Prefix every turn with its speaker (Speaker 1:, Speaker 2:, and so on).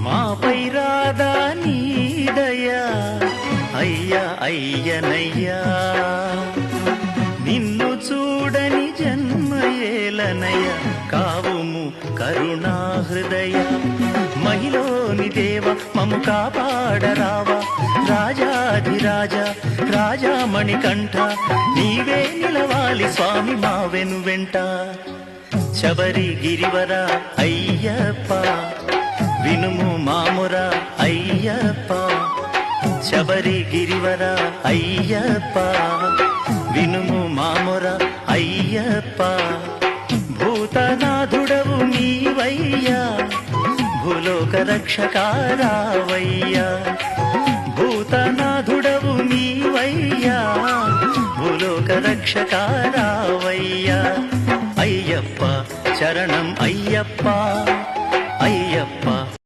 Speaker 1: మాపై రాదా నీదయా అయ్యా అయ్యనయ్యా నిన్ను చూడని జన్మయేలనయ కావుము కరుణాహృదయ మహిలోని దేవ మము కాపాడరావా రాజాధిరాజ రాజామణికంఠ నీవే నిలవాలి స్వామి మా వెను వెంట శబరి గిరివర అయ్యప్ప వినుము మాముర అయ్యప్ప శబరి గిరివర అయ్యప్ప వినుము మాముర అయ్యప్ప భూతనాథుడవు నీవయ్యా భూలోక రక్షకారావయ్యా భూతనాథుడవు నీవయ్యా భూలోక రక్షకారావయ్యా అయ్యప్ప శరణం అయ్యప్ప అయ్యప్ప